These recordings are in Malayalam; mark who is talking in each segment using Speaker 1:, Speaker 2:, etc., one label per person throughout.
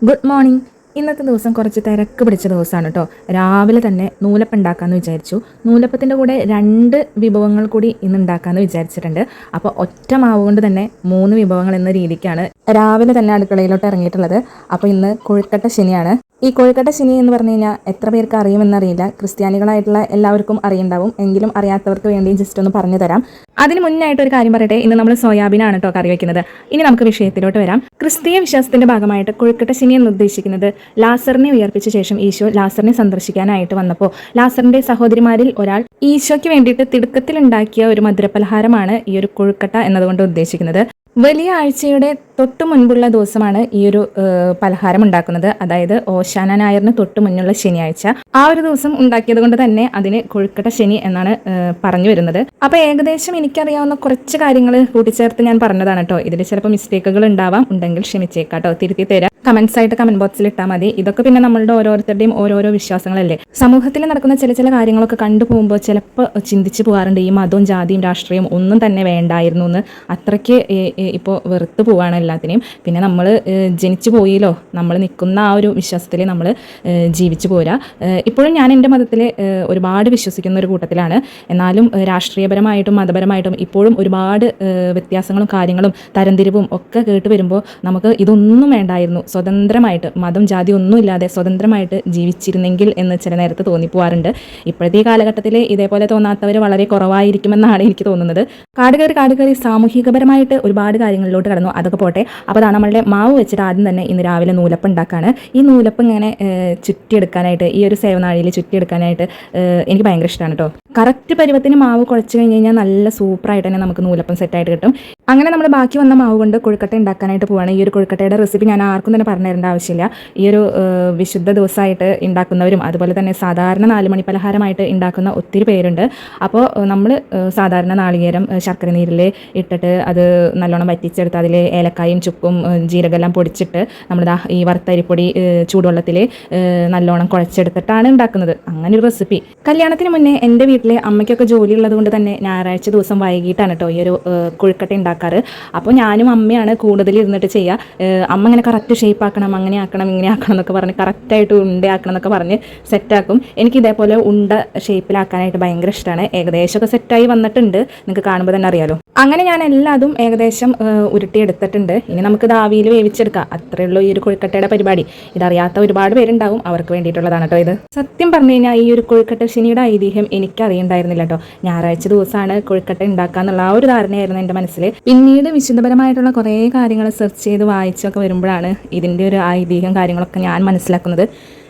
Speaker 1: Good morning. ഇന്നത്തെ ദിവസം കുറച്ച് തിരക്ക് പിടിച്ച ദിവസമാണ് കേട്ടോ. രാവിലെ തന്നെ നൂലപ്പം ഉണ്ടാക്കാമെന്ന് വിചാരിച്ചു. നൂലപ്പത്തിൻ്റെ കൂടെ 2 വിഭവങ്ങൾ കൂടി ഇന്ന് ഉണ്ടാക്കാമെന്ന് വിചാരിച്ചിട്ടുണ്ട്. അപ്പോൾ ഒറ്റ മാവ് കൊണ്ട് തന്നെ 3 വിഭവങ്ങൾ എന്ന രീതിക്കാണ് രാവിലെ തന്നെ അടുക്കളയിലോട്ട് ഇറങ്ങിയിട്ടുള്ളത്. അപ്പോൾ ഇന്ന് കൊഴുക്കട്ട ശനിയാണ്. ഈ കൊഴുക്കട്ട ശനി എന്ന് പറഞ്ഞു കഴിഞ്ഞാൽ എത്ര പേർക്ക് അറിയുമെന്നറിയില്ല. ക്രിസ്ത്യാനികളായിട്ടുള്ള എല്ലാവർക്കും അറിയുണ്ടാവും. എങ്കിലും അറിയാത്തവർക്ക് വേണ്ടി ജസ്റ്റ് ഒന്ന് പറഞ്ഞു തരാം. അതിന് മുന്നായിട്ട് ഒരു കാര്യം പറയട്ടെ. ഇന്ന് നമ്മൾ സോയാബീനാണ് കേട്ടോ കറി വയ്ക്കുന്നത്. ഇനി നമുക്ക് വിഷയത്തിലോട്ട് വരാം. ക്രിസ്തീയ വിശ്വാസത്തിന്റെ ഭാഗമായിട്ട് കൊഴുക്കട്ട ശനി എന്ന് ഉദ്ദേശിക്കുന്നത് ലാസറിനെ ഉയർപ്പിച്ച ശേഷം ഈശോ ലാസറിനെ സന്ദർശിക്കാനായിട്ട് വന്നപ്പോൾ ലാസറിന്റെ സഹോദരിമാരിൽ ഒരാൾ ഈശോയ്ക്ക് വേണ്ടിയിട്ട് തിടുക്കത്തിൽ ഉണ്ടാക്കിയ ഒരു മധുരപലഹാരമാണ് ഈ ഒരു കൊഴുക്കട്ട എന്നതുകൊണ്ട് ഉദ്ദേശിക്കുന്നത്. വലിയ ആഴ്ചയുടെ തൊട്ട് മുൻപുള്ള ദിവസമാണ് ഈ ഒരു പലഹാരം ഉണ്ടാക്കുന്നത്. അതായത് ഓശാന ഞായറിന് തൊട്ട് മുന്നുള്ള ശനിയാഴ്ച. ആ ഒരു ദിവസം ഉണ്ടാക്കിയത് കൊണ്ട് തന്നെ അതിന് കൊഴുക്കട്ട ശനി എന്നാണ് പറഞ്ഞു വരുന്നത്. അപ്പോൾ ഏകദേശം എനിക്കറിയാവുന്ന കുറച്ച് കാര്യങ്ങൾ കൂട്ടിച്ചേർത്ത് ഞാൻ പറഞ്ഞതാണ് കേട്ടോ. ഇതിൽ ചിലപ്പോൾ മിസ്റ്റേക്കുകൾ ഉണ്ടാവാം, ഉണ്ടെങ്കിൽ ക്ഷമിച്ചേക്കാട്ടോ, തിരുത്തി തരാം. കമന്റ്സ് ആയിട്ട് കമന്റ് ബോക്സിൽ ഇട്ടാൽ മതി. ഇതൊക്കെ പിന്നെ നമ്മളുടെ ഓരോരുത്തരുടെയും ഓരോരോ വിശ്വാസങ്ങളല്ലേ. സമൂഹത്തിൽ നടക്കുന്ന ചില കാര്യങ്ങളൊക്കെ കണ്ടു പോകുമ്പോൾ ചിലപ്പോൾ ചിന്തിച്ച് പോകാറുണ്ട്, ഈ മതവും ജാതിയും രാഷ്ട്രീയവും ഒന്നും തന്നെ വേണ്ടായിരുന്നു എന്ന്. അത്രയ്ക്ക് ഇപ്പോൾ വെറുത്ത് പോവാണ് എല്ലാത്തിനെയും. പിന്നെ നമ്മൾ ജനിച്ചു പോയില്ലോ, നമ്മൾ നിൽക്കുന്ന ആ ഒരു വിശ്വാസത്തിൽ നമ്മൾ ജീവിച്ചു പോരാ. ഇപ്പോഴും ഞാൻ എൻ്റെ മതത്തിൽ ഒരുപാട് വിശ്വസിക്കുന്ന ഒരു കൂട്ടത്തിലാണ്. എന്നാലും രാഷ്ട്രീയപരമായിട്ടും മതപരമായിട്ടും ഇപ്പോഴും ഒരുപാട് വ്യത്യാസങ്ങളും കാര്യങ്ങളും തരംതിരിവും ഒക്കെ കേട്ട് വരുമ്പോൾ നമുക്ക് ഇതൊന്നും വേണ്ടായിരുന്നു, സ്വതന്ത്രമായിട്ട് മതം ജാതി ഒന്നുമില്ലാതെ സ്വതന്ത്രമായിട്ട് ജീവിച്ചിരുന്നെങ്കിൽ എന്ന് ചില നേരത്ത് തോന്നിപ്പോവാറുണ്ട്. ഇപ്പോഴത്തെ കാലഘട്ടത്തിൽ ഇതേപോലെ തോന്നാത്തവർ വളരെ കുറവായിരിക്കുമെന്നാണ് എനിക്ക് തോന്നുന്നത്. കാട് കയറി സാമൂഹികപരമായിട്ട് ഒരുപാട് കാര്യങ്ങളിലോട്ട് കടന്നു. അതൊക്കെ പോട്ടെ. അപ്പോൾ അതാണ് നമ്മളുടെ മാവ് വെച്ചിട്ട് ആദ്യം തന്നെ ഇന്ന് രാവിലെ നൂലപ്പം ഉണ്ടാക്കുകയാണ്. ഈ നൂലപ്പം ഇങ്ങനെ ചുറ്റിയെടുക്കാനായിട്ട്, ഈ ഒരു സേവനാഴിയിൽ ചുറ്റിയെടുക്കാനായിട്ട് എനിക്ക് ഭയങ്കര ഇഷ്ടമാണ് കേട്ടോ. കറക്റ്റ് പരുവത്തിന് മാവ് കുഴച്ച് കഴിഞ്ഞ് കഴിഞ്ഞാൽ നല്ല സൂപ്പറായിട്ട് തന്നെ നമുക്ക് നൂലപ്പം സെറ്റായിട്ട് കിട്ടും. അങ്ങനെ നമ്മൾ ബാക്കി വന്ന മാവ് കൊണ്ട് കൊഴുക്കട്ട ഉണ്ടാക്കാനായിട്ട് പോവുകയാണ്. ഈ ഒരു കൊഴുക്കട്ടയുടെ റെസിപ്പി ഞാൻ ആർക്കും തന്നെ പറഞ്ഞു തരേണ്ട ആവശ്യമില്ല. ഈ ഒരു വിശുദ്ധ ദിവസമായിട്ട് ഉണ്ടാക്കുന്നവരും അതുപോലെ തന്നെ സാധാരണ 4 മണി പലഹാരമായിട്ട് ഉണ്ടാക്കുന്ന ഒത്തിരി പേരുണ്ട്. അപ്പോൾ നമ്മൾ സാധാരണ നാളികേരം ശർക്കര നീരിൽ ഇട്ടിട്ട് അത് നല്ലോണം വറ്റിച്ചെടുത്ത് അതിൽ ഏലക്കായും ചുക്കും ജീരകമെല്ലാം പൊടിച്ചിട്ട് നമ്മൾ ഈ വറുത്തരിപ്പൊടി ചൂടുവെള്ളത്തിൽ നല്ലോണം കുഴച്ചെടുത്തിട്ടാണ് ഉണ്ടാക്കുന്നത്. അങ്ങനെ ഒരു റെസിപ്പി. കല്യാണത്തിന് മുന്നേ എൻ്റെ വീട്ടിലെ അമ്മയ്ക്കൊക്കെ ജോലി ഉള്ളത് കൊണ്ട് തന്നെ ഞായറാഴ്ച ദിവസം വൈകിട്ടാണ് കേട്ടോ ഈ ഒരു കൊഴുക്കട്ട ഉണ്ടാക്കാറ്. അപ്പോൾ ഞാനും അമ്മയാണ് കൂടുതൽ ഇരുന്നിട്ട് ചെയ്യുക. അമ്മ ഇങ്ങനെ കറക്റ്റ് ഷേപ്പ് ആക്കണം, അങ്ങനെ ആക്കണം, ഇങ്ങനെ ആക്കണം എന്നൊക്കെ പറഞ്ഞ് കറക്റ്റായിട്ട് ഉണ്ടയാക്കണം എന്നൊക്കെ പറഞ്ഞ് സെറ്റാക്കും. എനിക്ക് ഇതേപോലെ ഉണ്ട ഷേപ്പിലാക്കാനായിട്ട് ഭയങ്കര ഇഷ്ടമാണ്. ഏകദേശമൊക്കെ സെറ്റായി വന്നിട്ടുണ്ട്, നിങ്ങൾക്ക് കാണുമ്പോൾ തന്നെ അറിയാലോ. അങ്ങനെ ഞാൻ എല്ലാതും ഏകദേശം ഉരുട്ടിയെടുത്തിട്ടുണ്ട്. ഇനി നമുക്കിത് ആവിയിൽ വേവിച്ചെടുക്കാം. അത്രയേ ഉള്ളൂ ഈ ഒരു കൊഴുക്കട്ടയുടെ പരിപാടി. ഇതറിയാത്ത ഒരുപാട് പേരുണ്ടാവും, അവർക്ക് വേണ്ടിയിട്ടുള്ളതാണ് കേട്ടോ ഇത്. സത്യം പറഞ്ഞു കഴിഞ്ഞാൽ ഈ ഒരു കൊഴുക്കട്ട ശനിയുടെ ഐതിഹ്യം എനിക്കറിയണ്ടായിരുന്നില്ല കേട്ടോ. ഞായറാഴ്ച ദിവസമാണ് കൊഴുക്കട്ട ഉണ്ടാക്കുക എന്നുള്ള ആ ഒരു ധാരണയായിരുന്നു എൻ്റെ മനസ്സിൽ. പിന്നീട് വിശുദ്ധപരമായിട്ടുള്ള കുറേ കാര്യങ്ങൾ സെർച്ച് ചെയ്ത് വായിച്ചൊക്കെ വരുമ്പോഴാണ് ഇതിൻ്റെ ഒരു ഐതിഹ്യം കാര്യങ്ങളൊക്കെ ഞാൻ മനസ്സിലാക്കുന്നത്.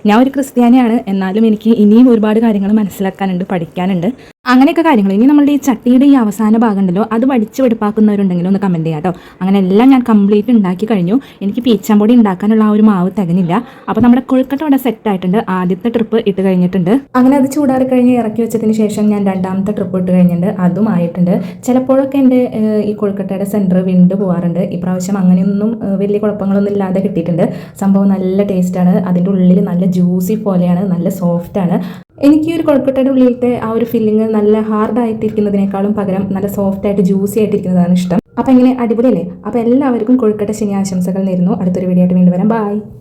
Speaker 1: ഞാൻ ഒരു ക്രിസ്ത്യാനിയാണ്, എന്നാലും എനിക്ക് ഇനിയും ഒരുപാട് കാര്യങ്ങൾ മനസ്സിലാക്കാനുണ്ട്, പഠിക്കാനുണ്ട്, അങ്ങനെയൊക്കെ കാര്യങ്ങൾ. ഇനി നമ്മളുടെ ഈ ചട്ടിയുടെ ഈ അവസാന ഭാഗം ഉണ്ടല്ലോ, അത് വടിച്ച് വെടുപ്പാക്കുന്നവരുണ്ടെങ്കിലും ഒന്ന് കമൻറ്റ് ചെയ്യാം കേട്ടോ. അങ്ങനെ എല്ലാം ഞാൻ കംപ്ലീറ്റ് ഉണ്ടാക്കി കഴിഞ്ഞു. എനിക്ക് പീച്ചാമ്പൊടി ഉണ്ടാക്കാനുള്ള ആ ഒരു മാവ് തികഞ്ഞില്ല. അപ്പോൾ നമ്മുടെ കൊഴുക്കട്ട ഇവിടെ സെറ്റായിട്ടുണ്ട്. ആദ്യത്തെ ട്രിപ്പ് ഇട്ട് കഴിഞ്ഞിട്ടുണ്ട്. അങ്ങനെ അത് ചൂടാറി കഴിഞ്ഞ് ഇറക്കി വെച്ചതിന് ശേഷം ഞാൻ രണ്ടാമത്തെ ട്രിപ്പ് ഇട്ട് കഴിഞ്ഞിട്ടുണ്ട്. അതും ആയിട്ടുണ്ട്. ചിലപ്പോഴൊക്കെ എൻ്റെ ഈ കൊഴുക്കട്ടയുടെ സെൻറ്റർ വിണ്ട് പോകാറുണ്ട്. ഇപ്രാവശ്യം അങ്ങനെയൊന്നും വലിയ കുഴപ്പങ്ങളൊന്നും ഇല്ലാതെ കിട്ടിയിട്ടുണ്ട്. സംഭവം നല്ല ടേസ്റ്റാണ്. അതിൻ്റെ ഉള്ളിൽ നല്ല ജ്യൂസി പോലെയാണ്, നല്ല സോഫ്റ്റാണ്. എനിക്ക് ഈ ഒരു കൊഴുക്കട്ടയുടെ ഉള്ളിലത്തെ ആ ഒരു ഫില്ലിങ് നല്ല ഹാർഡായിട്ടിരിക്കുന്നതിനേക്കാളും പകരം നല്ല സോഫ്റ്റായിട്ട് ജ്യൂസി ആയിട്ടിരിക്കുന്നതാണ് ഇഷ്ടം. അപ്പോൾ ഇങ്ങനെ അടിപൊളിയല്ലേ. അപ്പോൾ എല്ലാവർക്കും കൊഴുക്കട്ട ശനി ആശംസകൾ നേരുന്നു. അടുത്തൊരു വീഡിയോ ആയിട്ട് വീണ്ടും വരാം. ബൈ.